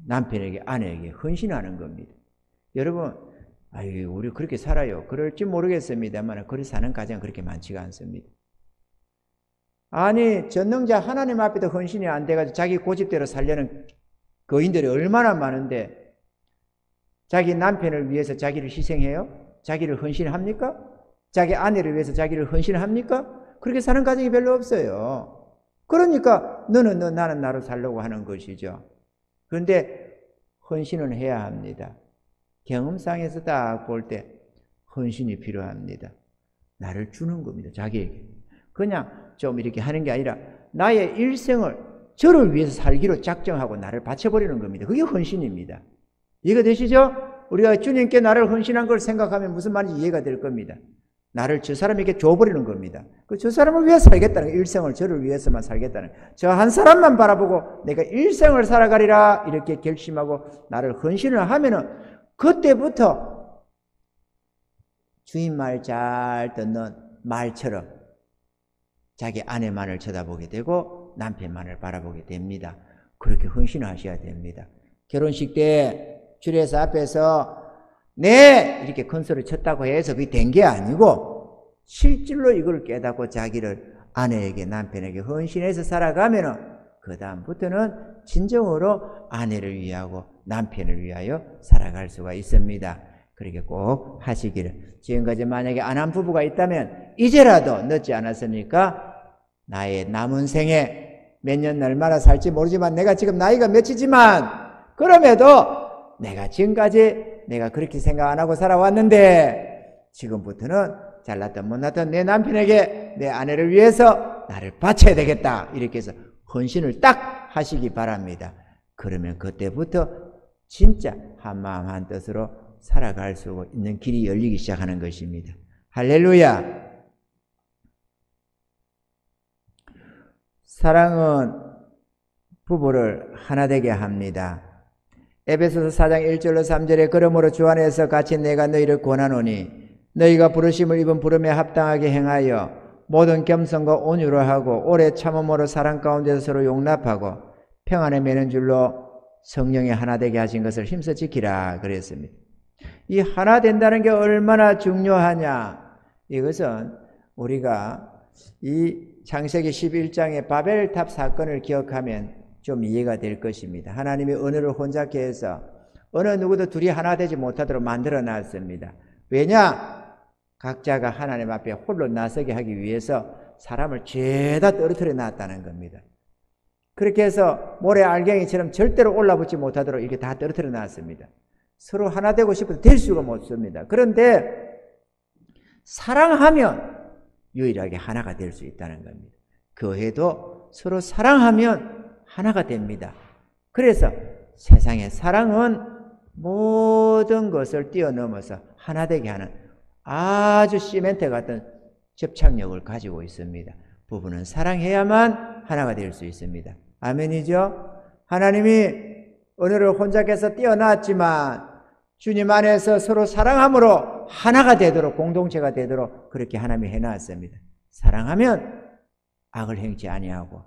남편에게 아내에게 헌신하는 겁니다. 여러분, 아유 우리 그렇게 살아요. 그럴지 모르겠습니다만 그렇게 사는 가정은 그렇게 많지가 않습니다. 아니 전능자 하나님 앞에도 헌신이 안 돼가지고 자기 고집대로 살려는 거인들이 얼마나 많은데 자기 남편을 위해서 자기를 희생해요? 자기를 헌신합니까? 자기 아내를 위해서 자기를 헌신합니까? 그렇게 사는 가정이 별로 없어요. 그러니까 너는 너 나는 나로 살려고 하는 것이죠. 그런데 헌신은 해야 합니다. 경험상에서 딱 볼 때 헌신이 필요합니다. 나를 주는 겁니다. 자기에게. 그냥 좀 이렇게 하는 게 아니라 나의 일생을 저를 위해서 살기로 작정하고 나를 바쳐버리는 겁니다. 그게 헌신입니다. 이해가 되시죠? 우리가 주님께 나를 헌신한 걸 생각하면 무슨 말인지 이해가 될 겁니다. 나를 저 사람에게 줘버리는 겁니다. 저 사람을 위해 살겠다는 거예요. 일생을 저를 위해서만 살겠다는 거예요. 저 한 사람만 바라보고 내가 일생을 살아가리라 이렇게 결심하고 나를 헌신을 하면은 그때부터 주인 말 잘 듣는 말처럼 자기 아내만을 쳐다보게 되고 남편만을 바라보게 됩니다. 그렇게 헌신하셔야 됩니다. 결혼식 때 주례사 앞에서 네! 이렇게 큰 소리 쳤다고 해서 그게 된 게 아니고 실질로 이걸 깨닫고 자기를 아내에게 남편에게 헌신해서 살아가면은 그 다음부터는 진정으로 아내를 위하고 남편을 위하여 살아갈 수가 있습니다. 그렇게 꼭 하시기를. 지금까지 만약에 안 한 부부가 있다면 이제라도 늦지 않았으니까 나의 남은 생에 몇 년 얼마나 살지 모르지만 내가 지금 나이가 몇이지만 그럼에도 내가 지금까지 내가 그렇게 생각 안 하고 살아왔는데 지금부터는 잘났든 못났든 내 남편에게 내 아내를 위해서 나를 바쳐야 되겠다 이렇게 해서 헌신을 딱 하시기 바랍니다. 그러면 그때부터 진짜 한마음 한뜻으로 살아갈 수 있는 길이 열리기 시작하는 것입니다. 할렐루야. 사랑은 부부를 하나 되게 합니다. 에베소서 4장 1절로 3절에 그러므로 주 안에서 같이 내가 너희를 권하노니 너희가 부르심을 입은 부름에 합당하게 행하여 모든 겸손과 온유로 하고 오래 참음으로 사랑 가운데서 서로 용납하고 평안에 매는 줄로 성령이 하나 되게 하신 것을 힘써 지키라 그랬습니다. 이 하나 된다는 게 얼마나 중요하냐. 이것은 우리가 이 창세기 11장의 바벨탑 사건을 기억하면 좀 이해가 될 것입니다. 하나님이 언어를 혼잡케 해서 어느 누구도 둘이 하나 되지 못하도록 만들어 놨습니다. 왜냐? 각자가 하나님 앞에 홀로 나서게 하기 위해서 사람을 죄다 떨어뜨려 놨다는 겁니다. 그렇게 해서 모래 알갱이처럼 절대로 올라붙지 못하도록 이렇게 다 떨어뜨려 놨습니다. 서로 하나 되고 싶어도 될 수가 없습니다. 그런데 사랑하면 유일하게 하나가 될 수 있다는 겁니다. 교회도 서로 사랑하면 하나가 됩니다. 그래서 세상의 사랑은 모든 것을 뛰어넘어서 하나 되게 하는 아주 시멘트 같은 접착력을 가지고 있습니다. 부부는 사랑해야만 하나가 될 수 있습니다. 아멘이죠? 하나님이 언어를 혼잡해서 띄어놨지만 주님 안에서 서로 사랑함으로 하나가 되도록 공동체가 되도록 그렇게 하나님이 해놨습니다. 사랑하면 악을 행치 아니하고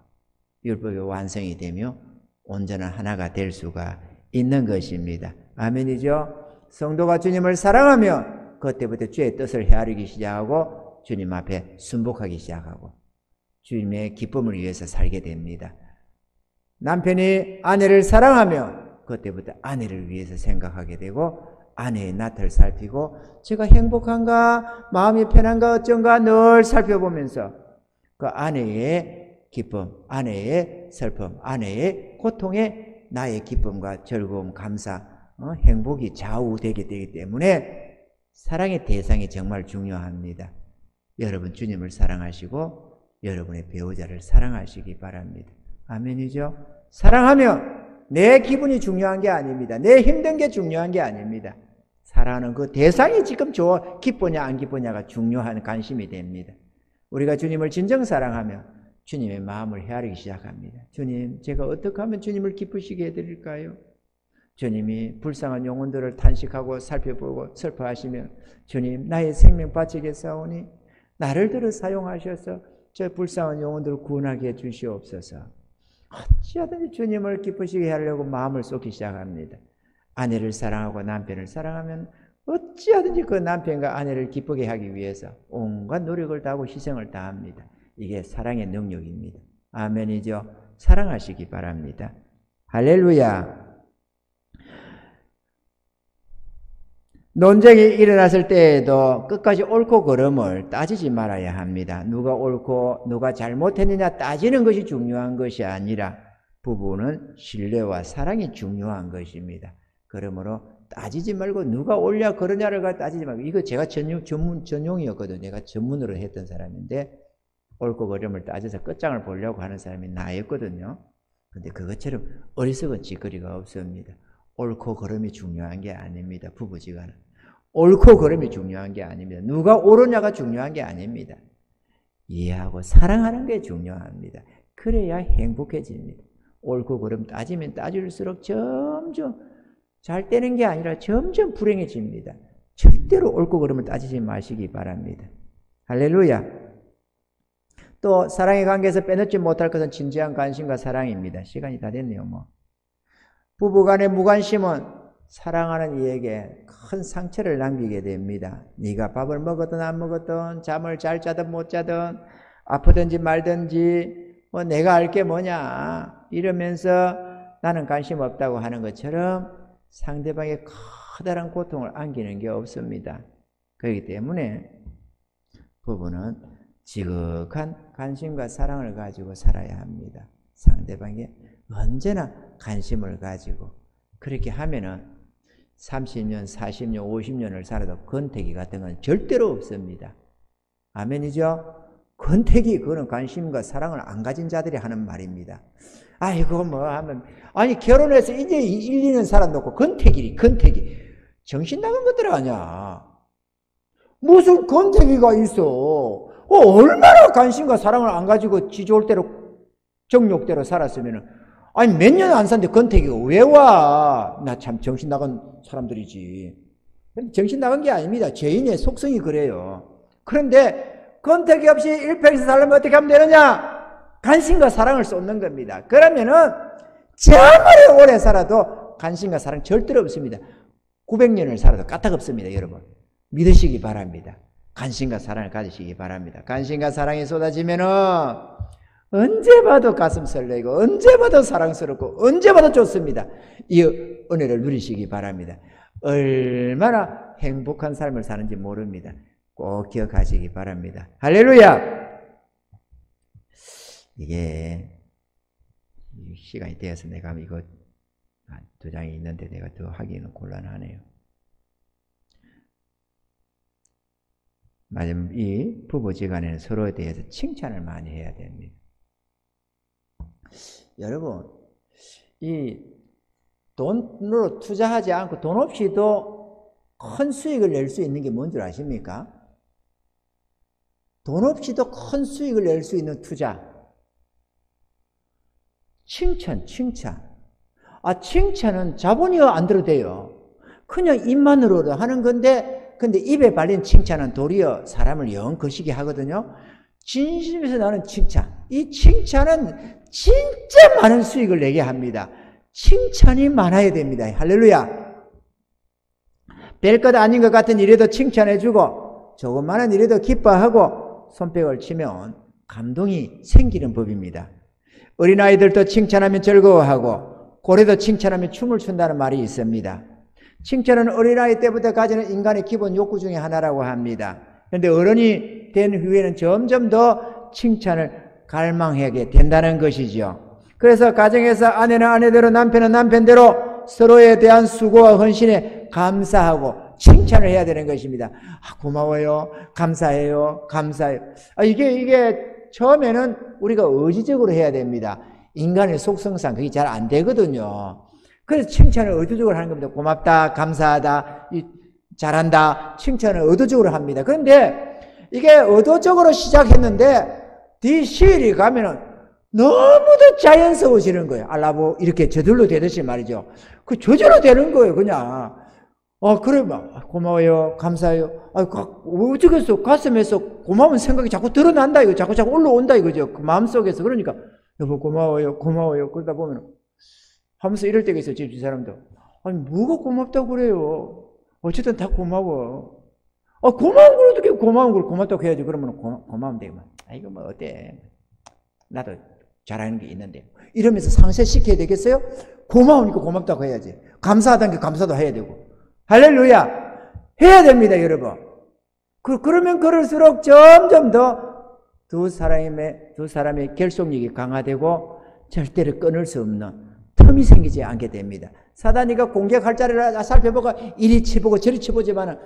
율법의 완성이 되며 온전한 하나가 될 수가 있는 것입니다. 아멘이죠? 성도가 주님을 사랑하면 그때부터 주의 뜻을 헤아리기 시작하고 주님 앞에 순복하기 시작하고 주님의 기쁨을 위해서 살게 됩니다. 남편이 아내를 사랑하면 그때부터 아내를 위해서 생각하게 되고 아내의 낯을 살피고 제가 행복한가 마음이 편한가 어쩐가 늘 살펴보면서 그 아내의 기쁨, 아내의 슬픔, 아내의 고통에 나의 기쁨과 즐거움, 감사, 행복이 좌우되게 되기 때문에 사랑의 대상이 정말 중요합니다. 여러분 주님을 사랑하시고 여러분의 배우자를 사랑하시기 바랍니다. 아멘이죠? 사랑하면 내 기분이 중요한 게 아닙니다. 내 힘든 게 중요한 게 아닙니다. 사랑하는 그 대상이 지금 기쁘냐 안 기쁘냐가 중요한 관심이 됩니다. 우리가 주님을 진정 사랑하면 주님의 마음을 헤아리기 시작합니다. 주님, 제가 어떻게 하면 주님을 기쁘시게 해드릴까요? 주님이 불쌍한 영혼들을 탄식하고 살펴보고 슬퍼하시면 주님, 나의 생명 바치겠사오니 나를 들어 사용하셔서 저 불쌍한 영혼들을 구원하게 해주시옵소서. 어찌하든지 주님을 기쁘시게 하려고 마음을 쏟기 시작합니다. 아내를 사랑하고 남편을 사랑하면 어찌하든지 그 남편과 아내를 기쁘게 하기 위해서 온갖 노력을 다하고 희생을 다합니다. 이게 사랑의 능력입니다. 아멘이죠. 사랑하시기 바랍니다. 할렐루야. 논쟁이 일어났을 때에도 끝까지 옳고 그름을 따지지 말아야 합니다. 누가 옳고 누가 잘못했느냐 따지는 것이 중요한 것이 아니라 부부는 신뢰와 사랑이 중요한 것입니다. 그러므로 따지지 말고 누가 옳냐 그러냐를 따지지 말고, 이거 제가 전용이었거든요. 내가 전문으로 했던 사람인데 옳고 그름을 따져서 끝장을 보려고 하는 사람이 나였거든요. 근데 그것처럼 어리석은 짓거리가 없습니다. 옳고 그름이 중요한 게 아닙니다. 부부지간은 옳고 그름이 중요한 게 아닙니다. 누가 옳으냐가 중요한 게 아닙니다. 이해하고 사랑하는 게 중요합니다. 그래야 행복해집니다. 옳고 그름 따지면 따질수록 점점 잘 되는 게 아니라 점점 불행해집니다. 절대로 옳고 그름을 따지지 마시기 바랍니다. 할렐루야. 또 사랑의 관계에서 빼놓지 못할 것은 진지한 관심과 사랑입니다. 시간이 다 됐네요. 부부간의 무관심은 사랑하는 이에게 큰 상처를 남기게 됩니다. 네가 밥을 먹었든 안 먹었든 잠을 잘 자든 못 자든 아프든지 말든지 내가 알 게 뭐냐 이러면서 나는 관심 없다고 하는 것처럼 상대방의 커다란 고통을 안기는 게 없습니다. 그렇기 때문에 부부는 지극한 관심과 사랑을 가지고 살아야 합니다. 상대방에게 언제나 관심을 가지고 그렇게 하면은 30년, 40년, 50년을 살아도 권태기 같은 건 절대로 없습니다. 아멘이죠? 권태기, 그거는 관심과 사랑을 안 가진 자들이 하는 말입니다. 아이고, 하면, 아니, 결혼해서 이제 1, 2년 살아놓고 권태기. 정신 나간 것들 아니야. 무슨 권태기가 있어. 얼마나 관심과 사랑을 안 가지고 지 좋을 대로, 정욕대로 살았으면은, 아니, 몇 년 안 산데 권태기가 왜 와? 나 참 정신 나간 사람들이지. 근데 정신 나간 게 아닙니다. 죄인의 속성이 그래요. 그런데 권태기 없이 일평생 살려면 어떻게 하면 되느냐? 관심과 사랑을 쏟는 겁니다. 그러면은 아무리 오래 살아도 관심과 사랑 절대로 없습니다. 900년을 살아도 까딱 없습니다. 여러분. 믿으시기 바랍니다. 관심과 사랑을 가지시기 바랍니다. 관심과 사랑이 쏟아지면은 언제 봐도 가슴 설레고 언제 봐도 사랑스럽고 언제 봐도 좋습니다. 이 은혜를 누리시기 바랍니다. 얼마나 행복한 삶을 사는지 모릅니다. 꼭 기억하시기 바랍니다. 할렐루야! 이게 시간이 되어서 내가 이거 2장이 있는데 내가 더 하기는 곤란하네요. 맞으면 이 부부지간에는 서로에 대해서 칭찬을 많이 해야 됩니다. 여러분, 이 돈으로 투자하지 않고 돈 없이도 큰 수익을 낼 수 있는 게 뭔 줄 아십니까? 돈 없이도 큰 수익을 낼 수 있는 투자. 칭찬. 칭찬은 자본이 안 들어도 돼요. 그냥 입만으로도 하는 건데, 근데 입에 발린 칭찬은 도리어 사람을 영 거시게 하거든요. 진심에서 나는 칭찬. 이 칭찬은 진짜 많은 수익을 내게 합니다. 칭찬이 많아야 됩니다. 할렐루야. 별것 아닌 것 같은 일에도 칭찬해주고 조그마한 일에도 기뻐하고 손뼉을 치면 감동이 생기는 법입니다. 어린아이들도 칭찬하면 즐거워하고 고래도 칭찬하면 춤을 춘다는 말이 있습니다. 칭찬은 어린아이 때부터 가지는 인간의 기본 욕구 중에 하나라고 합니다. 그런데 어른이 된 후에는 점점 더 칭찬을 갈망하게 된다는 것이죠. 그래서 가정에서 아내는 아내대로 남편은 남편대로 서로에 대한 수고와 헌신에 감사하고 칭찬을 해야 되는 것입니다. 고마워요. 감사해요. 이게 처음에는 우리가 의지적으로 해야 됩니다. 인간의 속성상 그게 잘 안 되거든요. 그래서 칭찬을 의도적으로 하는 겁니다. 고맙다, 감사하다, 잘한다, 칭찬을 의도적으로 합니다. 그런데 이게 의도적으로 시작했는데 뒤 시일이 가면은 너무도 자연스러워지는 거예요. 알라보 이렇게 저절로 되듯이 말이죠. 그 저절로 되는 거예요, 그냥. 그래, 고마워요, 감사해요. 어쩌겠어, 가슴에서 고마운 생각이 자꾸 드러난다, 이거. 자꾸 올라온다, 이거죠. 그 마음속에서. 그러니까, 여보, 고마워요, 고마워요. 그러다 보면, 하면서 이럴 때가 있어요, 집 사람도. 아니, 뭐가 고맙다고 그래요? 어쨌든 다 고마워. 고마운 걸 어떻게 고마운 걸 고맙다고 해야지. 그러면 고마우면 되고. 이거 뭐, 어때? 나도 잘하는 게 있는데. 이러면서 상쇄시켜야 되겠어요? 고마우니까 고맙다고 해야지. 감사하다는 게 감사도 해야 되고. 할렐루야! 해야 됩니다, 여러분. 그러면 그럴수록 점점 더 두 사람의 결속력이 강화되고 절대로 끊을 수 없는 틈이 생기지 않게 됩니다. 사단이가 공격할 자리를 살펴보고 이리 치보고 저리 치보지만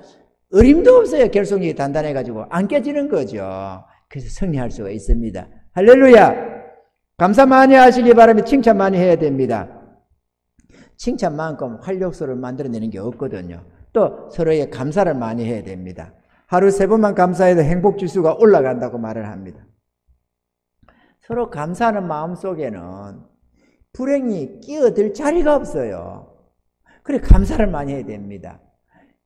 어림도 없어요. 결속력이 단단해가지고 안 깨지는 거죠. 그래서 승리할 수가 있습니다. 할렐루야! 감사 많이 하시기 바랍니다. 칭찬 많이 해야 됩니다. 칭찬만큼 활력소를 만들어내는 게 없거든요. 또 서로의 감사를 많이 해야 됩니다. 하루 3번만 감사해도 행복지수가 올라간다고 말을 합니다. 서로 감사하는 마음 속에는 불행이 끼어들 자리가 없어요. 그래 감사를 많이 해야 됩니다.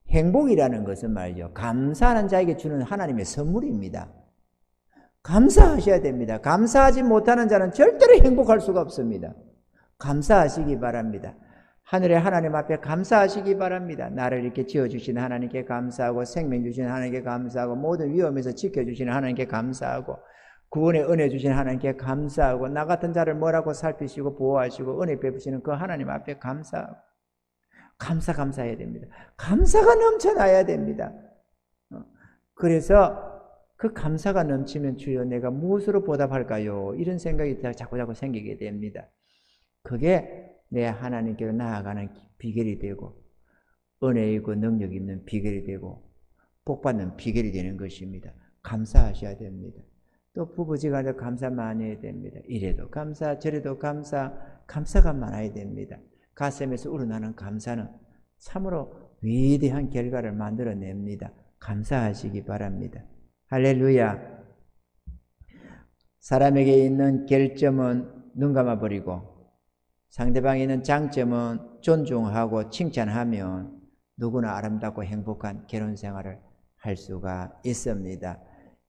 행복이라는 것은 말이죠. 감사하는 자에게 주는 하나님의 선물입니다. 감사하셔야 됩니다. 감사하지 못하는 자는 절대로 행복할 수가 없습니다. 감사하시기 바랍니다. 하늘의 하나님 앞에 감사하시기 바랍니다. 나를 이렇게 지어주신 하나님께 감사하고 생명 주신 하나님께 감사하고 모든 위험에서 지켜주시는 하나님께 감사하고 구원의 은혜 주신 하나님께 감사하고 나 같은 자를 뭐라고 살피시고 보호하시고 은혜 베푸시는 그 하나님 앞에 감사하고 감사해야 됩니다. 감사가 넘쳐나야 됩니다. 그래서 그 감사가 넘치면 주여 내가 무엇으로 보답할까요? 이런 생각이 자꾸 생기게 됩니다. 그게 내 하나님께로 나아가는 비결이 되고 은혜 있고 능력 있는 비결이 되고 복받는 비결이 되는 것입니다. 감사하셔야 됩니다. 또 부부지간에 감사 많이 해야 됩니다. 이래도 감사 저래도 감사가 많아야 됩니다. 가슴에서 우러나는 감사는 참으로 위대한 결과를 만들어냅니다. 감사하시기 바랍니다. 할렐루야. 사람에게 있는 결점은 눈 감아버리고 상대방에 있는 장점은 존중하고 칭찬하면 누구나 아름답고 행복한 결혼생활을 할 수가 있습니다.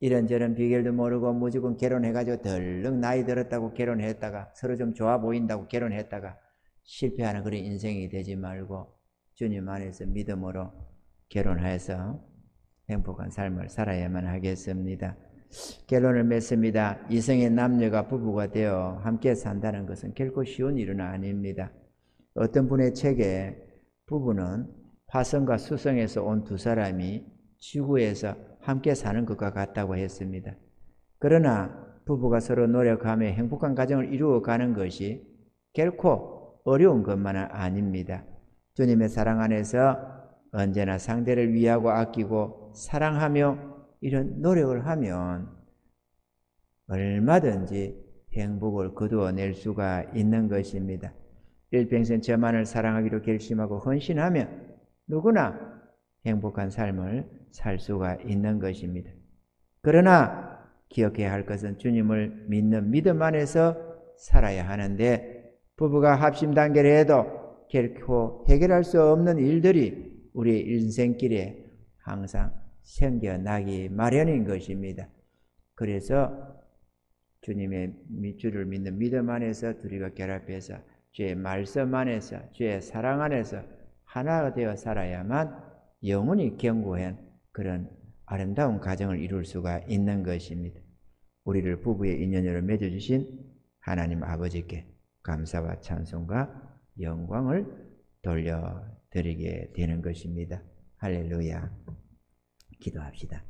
이런저런 비결도 모르고 무조건 결혼해가지고 덜렁 나이 들었다고 결혼했다가 서로 좀 좋아 보인다고 결혼했다가 실패하는 그런 인생이 되지 말고 주님 안에서 믿음으로 결혼해서 행복한 삶을 살아야만 하겠습니다. 결론을 맺습니다. 이성의 남녀가 부부가 되어 함께 산다는 것은 결코 쉬운 일은 아닙니다. 어떤 분의 책에 부부는 화성과 수성에서 온 두 사람이 지구에서 함께 사는 것과 같다고 했습니다. 그러나 부부가 서로 노력하며 행복한 가정을 이루어가는 것이 결코 어려운 것만은 아닙니다. 주님의 사랑 안에서 언제나 상대를 위하고 아끼고 사랑하며 이런 노력을 하면 얼마든지 행복을 거두어낼 수가 있는 것입니다. 일평생 저만을 사랑하기로 결심하고 헌신하면 누구나 행복한 삶을 살 수가 있는 것입니다. 그러나 기억해야 할 것은 주님을 믿는 믿음 안에서 살아야 하는데 부부가 합심 단계를 해도 결코 해결할 수 없는 일들이 우리의 인생길에 항상 생겨나기 마련인 것입니다. 그래서 주님의 주를 믿는 믿음 안에서 둘이가 결합해서 주의 말씀 안에서 주의 사랑 안에서 하나가 되어 살아야만 영원히 견고한 그런 아름다운 가정을 이룰 수가 있는 것입니다. 우리를 부부의 인연으로 맺어주신 하나님 아버지께 감사와 찬송과 영광을 돌려드리게 되는 것입니다. 할렐루야. 기도합시다.